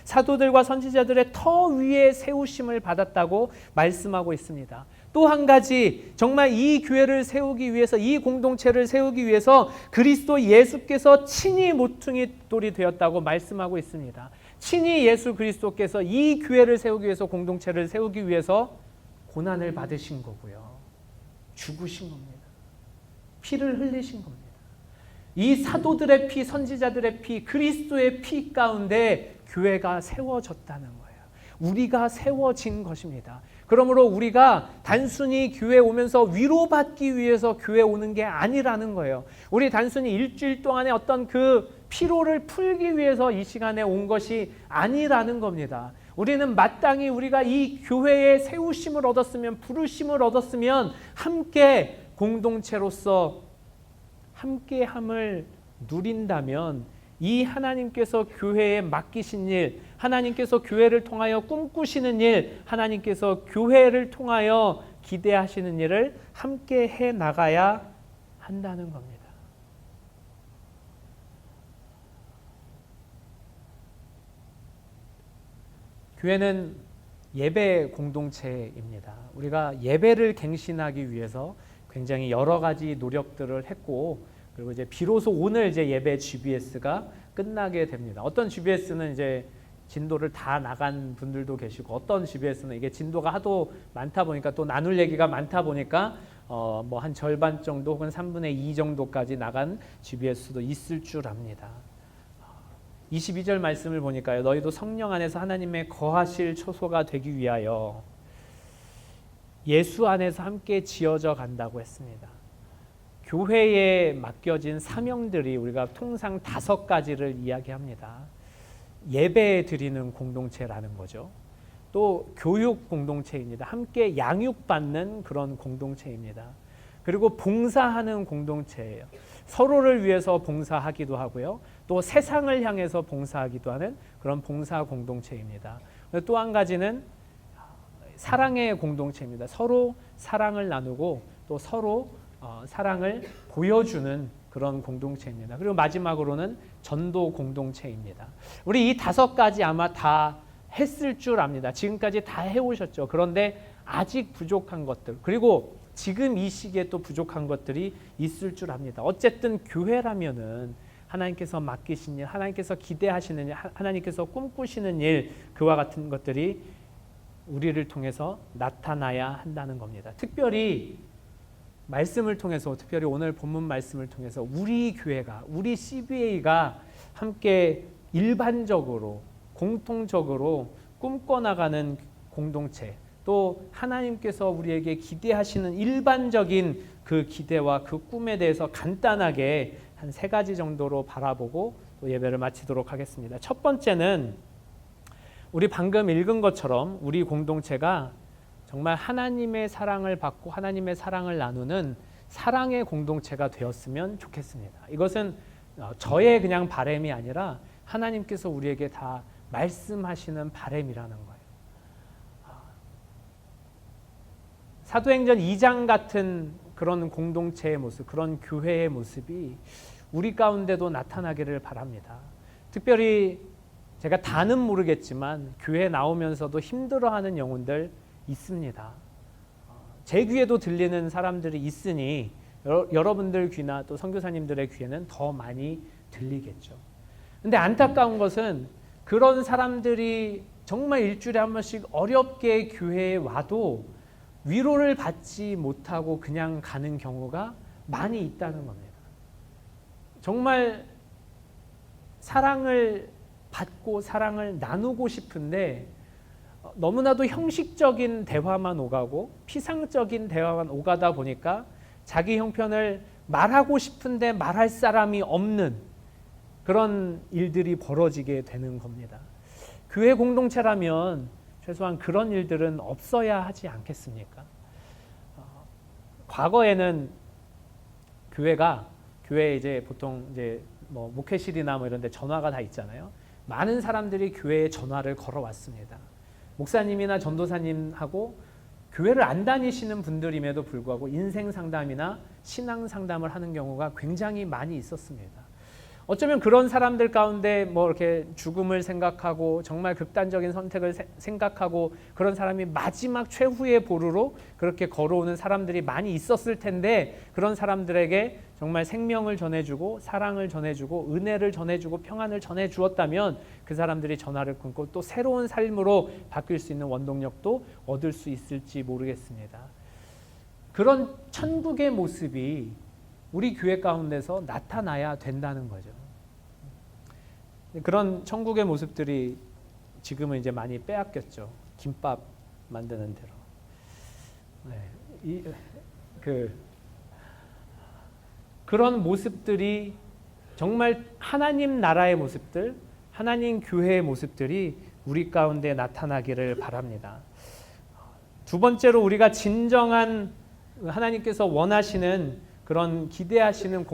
S1: 사도들과 선지자들의 터 위에 세우심을 받았다고 말씀하고 있습니다. 또 한 가지, 정말 이 교회를 세우기 위해서, 이 공동체를 세우기 위해서 그리스도 예수께서 친히 모퉁이 돌이 되었다고 말씀하고 있습니다. 친히 예수 그리스도께서 이 교회를 세우기 위해서, 공동체를 세우기 위해서 고난을 받으신 거고요. 죽으신 겁니다. 피를 흘리신 겁니다. 이 사도들의 피, 선지자들의 피, 그리스도의 피 가운데 교회가 세워졌다는 거예요. 우리가 세워진 것입니다. 그러므로 우리가 단순히 교회 오면서 위로받기 위해서 교회 오는 게 아니라는 거예요. 우리 단순히 일주일 동안의 어떤 그 피로를 풀기 위해서 이 시간에 온 것이 아니라는 겁니다. 우리는 마땅히 우리가 이 교회에 세우심을 얻었으면, 부르심을 얻었으면 함께 공동체로서 함께함을 누린다면 이 하나님께서 교회에 맡기신 일, 하나님께서 교회를 통하여 꿈꾸시는 일, 하나님께서 교회를 통하여 기대하시는 일을 함께 해 나가야 한다는 겁니다. 교회는 예배 공동체입니다. 우리가 예배를 갱신하기 위해서 굉장히 여러 가지 노력들을 했고, 그리고 이제 비로소 오늘 이제 예배 GBS가 끝나게 됩니다. 어떤 GBS는 이제 진도를 다 나간 분들도 계시고, 어떤 GBS는 이게 진도가 하도 많다 보니까, 또 나눌 얘기가 많다 보니까 뭐 한 절반 정도 혹은 3분의 2 정도까지 나간 GBS도 있을 줄 압니다. 22절 말씀을 보니까요, 너희도 성령 안에서 하나님의 거하실 처소가 되기 위하여 예수 안에서 함께 지어져 간다고 했습니다. 교회에 맡겨진 사명들이 우리가 통상 5가지를 이야기합니다. 예배 드리는 공동체라는 거죠. 또 교육 공동체입니다. 함께 양육받는 그런 공동체입니다. 그리고 봉사하는 공동체예요. 서로를 위해서 봉사하기도 하고요. 또 세상을 향해서 봉사하기도 하는 그런 봉사 공동체입니다. 또 한 가지는 사랑의 공동체입니다. 서로 사랑을 나누고 또 서로 사랑을 보여주는 그런 공동체입니다. 그리고 마지막으로는 전도 공동체입니다. 우리 이 5가지 아마 다 했을 줄 압니다. 지금까지 다 해오셨죠. 그런데 아직 부족한 것들, 그리고 지금 이 시기에 또 부족한 것들이 있을 줄 압니다. 어쨌든 교회라면은 하나님께서 맡기신 일, 하나님께서 기대하시는 일, 하나님께서 꿈꾸시는 일, 그와 같은 것들이 우리를 통해서 나타나야 한다는 겁니다. 특별히 말씀을 통해서, 특별히 오늘 본문 말씀을 통해서 우리 교회가, 우리 CBA가 함께 일반적으로, 공통적으로 꿈꿔나가는 공동체, 또 하나님께서 우리에게 기대하시는 일반적인 그 기대와 그 꿈에 대해서 간단하게 한 3가지 정도로 바라보고 또 예배를 마치도록 하겠습니다. 첫 번째는 우리 방금 읽은 것처럼 우리 공동체가 정말 하나님의 사랑을 받고 하나님의 사랑을 나누는 사랑의 공동체가 되었으면 좋겠습니다. 이것은 저의 그냥 바람이 아니라 하나님께서 우리에게 다 말씀하시는 바람이라는 거예요. 사도행전 2장 같은 그런 공동체의 모습, 그런 교회의 모습이 우리 가운데도 나타나기를 바랍니다. 특별히 제가 다는 모르겠지만 교회 나오면서도 힘들어하는 영혼들 있습니다. 제 귀에도 들리는 사람들이 있으니 여러분들 귀나 또 선교사님들의 귀에는 더 많이 들리겠죠. 근데 안타까운 것은 그런 사람들이 정말 일주일에 한 번씩 어렵게 교회에 와도 위로를 받지 못하고 그냥 가는 경우가 많이 있다는 겁니다. 정말 사랑을 받고 사랑을 나누고 싶은데 너무나도 형식적인 대화만 오가고 피상적인 대화만 오가다 보니까 자기 형편을 말하고 싶은데 말할 사람이 없는 그런 일들이 벌어지게 되는 겁니다. 교회 공동체라면 최소한 그런 일들은 없어야 하지 않겠습니까? 과거에는 교회에 이제 보통 이제 뭐 목회실이나 뭐 이런 데 전화가 다 있잖아요. 많은 사람들이 교회에 전화를 걸어왔습니다. 목사님이나 전도사님하고 교회를 안 다니시는 분들임에도 불구하고 인생 상담이나 신앙 상담을 하는 경우가 굉장히 많이 있었습니다. 어쩌면 그런 사람들 가운데 뭐 이렇게 죽음을 생각하고 정말 극단적인 선택을 생각하고 그런 사람이 마지막 최후의 보루로 그렇게 걸어오는 사람들이 많이 있었을 텐데, 그런 사람들에게 정말 생명을 전해주고 사랑을 전해주고 은혜를 전해주고 평안을 전해주었다면 그 사람들이 전화를 끊고 또 새로운 삶으로 바뀔 수 있는 원동력도 얻을 수 있을지 모르겠습니다. 그런 천국의 모습이 우리 교회 가운데서 나타나야 된다는 거죠. 그런 천국의 모습들이 지금은 이제 많이 빼앗겼죠. 김밥 만드는 대로. 그런 모습들이 정말 하나님 나라의 모습들, 하나님 교회의 모습들이 우리 가운데 나타나기를 바랍니다. 두 번째로 우리가 진정한 하나님께서 원하시는 그런 기대하시는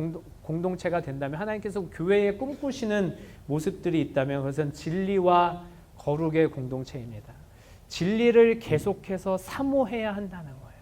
S1: 공동체가 된다면, 하나님께서 교회에 꿈꾸시는 모습들이 있다면 그것은 진리와 거룩의 공동체입니다. 진리를 계속해서 사모해야 한다는 거예요.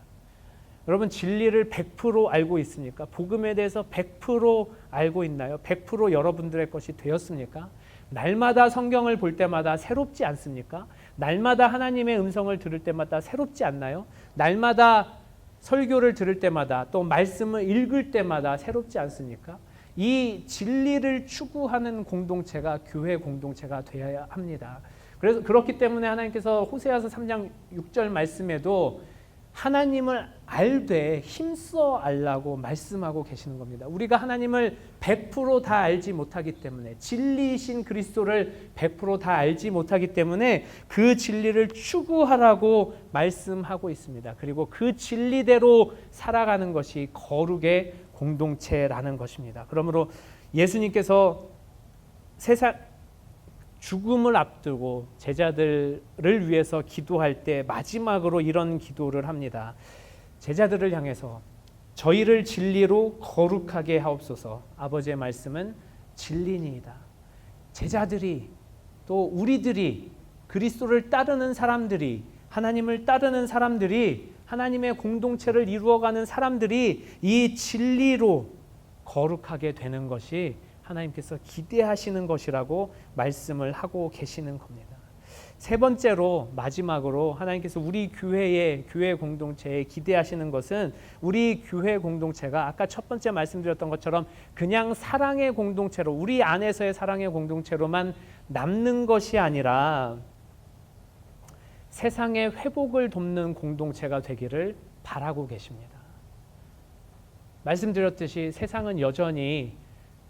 S1: 여러분, 진리를 100% 알고 있습니까? 복음에 대해서 100% 알고 있나요? 100% 여러분들의 것이 되었습니까? 날마다 성경을 볼 때마다 새롭지 않습니까? 날마다 하나님의 음성을 들을 때마다 새롭지 않나요? 날마다 설교를 들을 때마다 또 말씀을 읽을 때마다 새롭지 않습니까? 이 진리를 추구하는 공동체가 교회 공동체가 되어야 합니다. 그래서 그렇기 때문에 하나님께서 호세아서 3장 6절 말씀에도 하나님을 알되 힘써 알라고 말씀하고 계시는 겁니다. 우리가 하나님을 100% 다 알지 못하기 때문에, 진리이신 그리스도를 100% 다 알지 못하기 때문에 그 진리를 추구하라고 말씀하고 있습니다. 그리고 그 진리대로 살아가는 것이 거룩의 공동체라는 것입니다. 그러므로 예수님께서 세상 죽음을 앞두고 제자들을 위해서 기도할 때 마지막으로 이런 기도를 합니다. 제자들을 향해서 저희를 진리로 거룩하게 하옵소서. 아버지의 말씀은 진리니이다. 제자들이 또 우리들이 그리스도를 따르는 사람들이, 하나님을 따르는 사람들이, 하나님의 공동체를 이루어가는 사람들이 이 진리로 거룩하게 되는 것이 하나님께서 기대하시는 것이라고 말씀을 하고 계시는 겁니다. 세 번째로, 마지막으로 하나님께서 우리 교회 공동체에 기대하시는 것은 우리 교회 공동체가 아까 첫 번째 말씀드렸던 것처럼 그냥 사랑의 공동체로, 우리 안에서의 사랑의 공동체로만 남는 것이 아니라 세상의 회복을 돕는 공동체가 되기를 바라고 계십니다. 말씀드렸듯이 세상은 여전히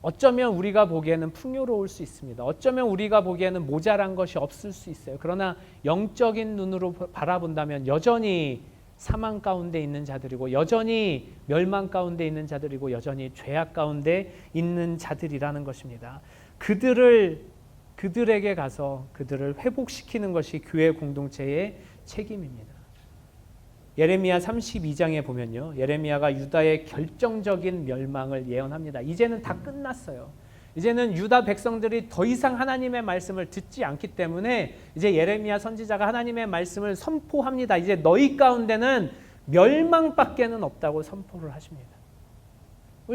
S1: 어쩌면 우리가 보기에는 풍요로울 수 있습니다. 어쩌면 우리가 보기에는 모자란 것이 없을 수 있어요. 그러나 영적인 눈으로 바라본다면 여전히 사망 가운데 있는 자들이고, 여전히 멸망 가운데 있는 자들이고, 여전히 죄악 가운데 있는 자들이라는 것입니다. 그들에게 가서 그들을 회복시키는 것이 교회 공동체의 책임입니다. 예레미야 32장에 보면요, 예레미야가 유다의 결정적인 멸망을 예언합니다. 이제는 다 끝났어요. 이제는 유다 백성들이 더 이상 하나님의 말씀을 듣지 않기 때문에 이제 예레미야 선지자가 하나님의 말씀을 선포합니다. 이제 너희 가운데는 멸망밖에는 없다고 선포를 하십니다.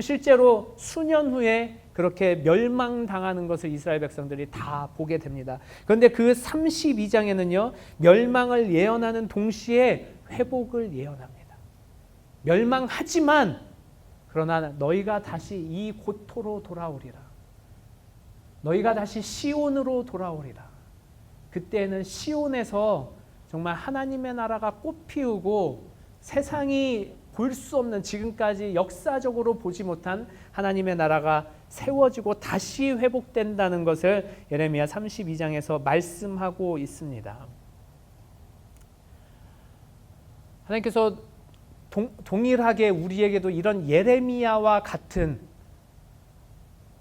S1: 실제로 수년 후에 그렇게 멸망당하는 것을 이스라엘 백성들이 다 보게 됩니다. 그런데 그 32장에는요, 멸망을 예언하는 동시에 회복을 예언합니다. 멸망하지만 그러나 너희가 다시 이 고토로 돌아오리라. 너희가 다시 시온으로 돌아오리라. 그때는 시온에서 정말 하나님의 나라가 꽃피우고 세상이 볼 수 없는, 지금까지 역사적으로 보지 못한 하나님의 나라가 세워지고 다시 회복된다는 것을 예레미야 32장에서 말씀하고 있습니다. 하나님께서 동일하게 우리에게도 이런 예레미야와 같은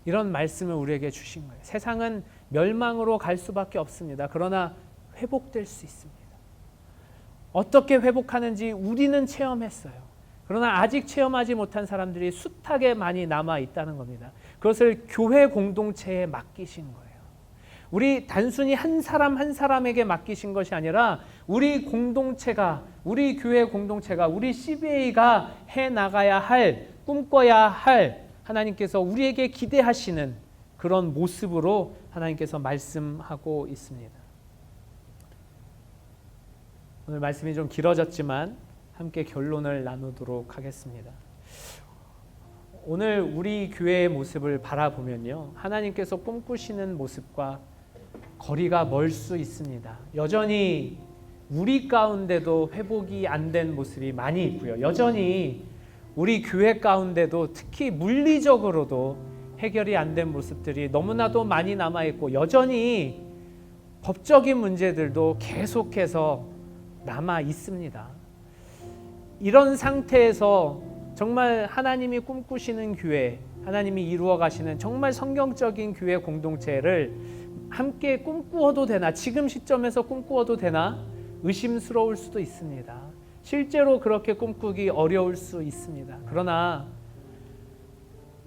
S1: 이런 말씀을 우리에게 주신 거예요. 세상은 멸망으로 갈 수밖에 없습니다. 그러나 회복될 수 있습니다. 어떻게 회복하는지 우리는 체험했어요. 그러나 아직 체험하지 못한 사람들이 숱하게 많이 남아 있다는 겁니다. 그것을 교회 공동체에 맡기신 거예요. 우리 단순히 한 사람 한 사람에게 맡기신 것이 아니라 우리 공동체가, 우리 교회 공동체가, 우리 CBA가 해나가야 할, 꿈꿔야 할 하나님께서 우리에게 기대하시는 그런 모습으로 하나님께서 말씀하고 있습니다. 오늘 말씀이 좀 길어졌지만 함께 결론을 나누도록 하겠습니다. 오늘 우리 교회의 모습을 바라보면요, 하나님께서 꿈꾸시는 모습과 거리가 멀 수 있습니다. 여전히 우리 가운데도 회복이 안 된 모습이 많이 있고요. 여전히 우리 교회 가운데도 특히 물리적으로도 해결이 안 된 모습들이 너무나도 많이 남아있고 여전히 법적인 문제들도 계속해서 남아 있습니다. 이런 상태에서 정말 하나님이 꿈꾸시는 교회, 하나님이 이루어 가시는 정말 성경적인 교회 공동체를 함께 꿈꾸어도 되나, 지금 시점에서 꿈꾸어도 되나 의심스러울 수도 있습니다. 실제로 그렇게 꿈꾸기 어려울 수 있습니다. 그러나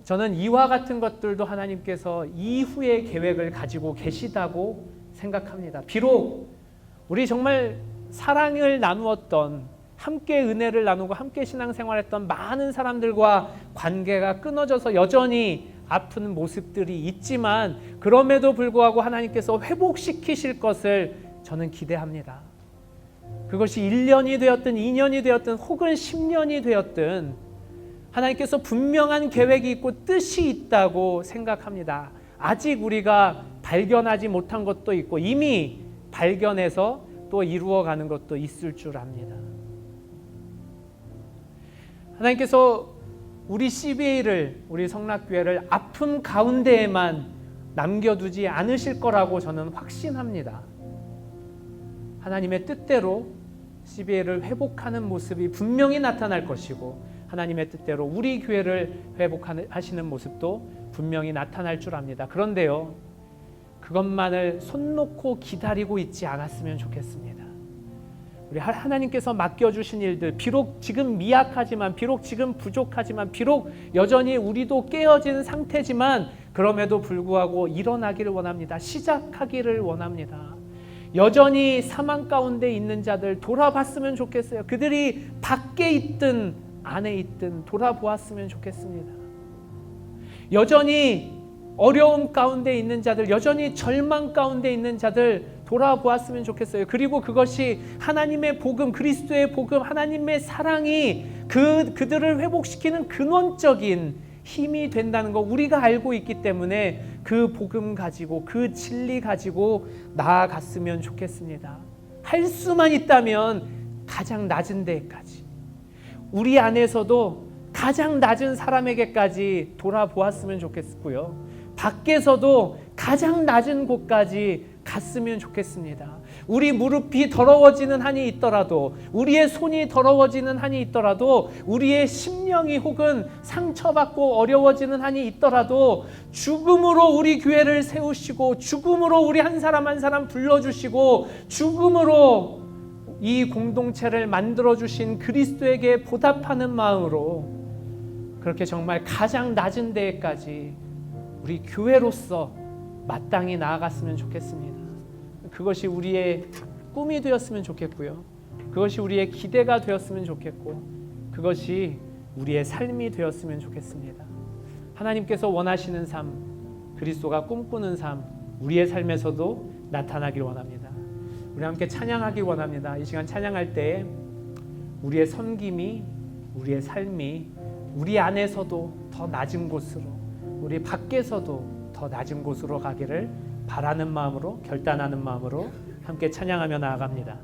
S1: 저는 이와 같은 것들도 하나님께서 이후의 계획을 가지고 계시다고 생각합니다. 비록 우리 정말 사랑을 나누었던, 함께 은혜를 나누고 함께 신앙생활했던 많은 사람들과 관계가 끊어져서 여전히 아픈 모습들이 있지만 그럼에도 불구하고 하나님께서 회복시키실 것을 저는 기대합니다. 그것이 1년이 되었든 2년이 되었든 혹은 10년이 되었든 하나님께서 분명한 계획이 있고 뜻이 있다고 생각합니다. 아직 우리가 발견하지 못한 것도 있고 이미 발견해서 또 이루어가는 것도 있을 줄 압니다. 하나님께서 우리 CBA를, 우리 성락교회를 아픔 가운데에만 남겨두지 않으실 거라고 저는 확신합니다. 하나님의 뜻대로 CBA를 회복하는 모습이 분명히 나타날 것이고 하나님의 뜻대로 우리 교회를 회복하시는 모습도 분명히 나타날 줄 압니다. 그런데요, 그것만을 손 놓고 기다리고 있지 않았으면 좋겠습니다. 우리 하나님께서 맡겨주신 일들, 비록 지금 미약하지만, 비록 지금 부족하지만, 비록 여전히 우리도 깨어진 상태지만 그럼에도 불구하고 일어나기를 원합니다. 시작하기를 원합니다. 여전히 사망 가운데 있는 자들 돌아봤으면 좋겠어요. 그들이 밖에 있든 안에 있든 돌아보았으면 좋겠습니다. 여전히 어려움 가운데 있는 자들, 여전히 절망 가운데 있는 자들 돌아보았으면 좋겠어요. 그리고 그것이 하나님의 복음, 그리스도의 복음, 하나님의 사랑이 그들을 회복시키는 근원적인 힘이 된다는 거 우리가 알고 있기 때문에 그 복음 가지고, 그 진리 가지고 나아갔으면 좋겠습니다. 할 수만 있다면 가장 낮은 데까지, 우리 안에서도 가장 낮은 사람에게까지 돌아보았으면 좋겠고요. 밖에서도 가장 낮은 곳까지 갔으면 좋겠습니다. 우리 무릎이 더러워지는 한이 있더라도, 우리의 손이 더러워지는 한이 있더라도, 우리의 심령이 혹은 상처받고 어려워지는 한이 있더라도 죽음으로 우리 교회를 세우시고, 죽음으로 우리 한 사람 한 사람 불러주시고, 죽음으로 이 공동체를 만들어주신 그리스도에게 보답하는 마음으로 그렇게 정말 가장 낮은 데까지 우리 교회로서 마땅히 나아갔으면 좋겠습니다. 그것이 우리의 꿈이 되었으면 좋겠고요. 그것이 우리의 기대가 되었으면 좋겠고, 그것이 우리의 삶이 되었으면 좋겠습니다. 하나님께서 원하시는 삶, 그리스도가 꿈꾸는 삶, 우리의 삶에서도 나타나길 원합니다. 우리 함께 찬양하길 원합니다. 이 시간 찬양할 때 우리의 섬김이, 우리의 삶이 우리 안에서도 더 낮은 곳으로, 우리 밖에서도 더 낮은 곳으로 가기를 바라는 마음으로, 결단하는 마음으로 함께 찬양하며 나아갑니다.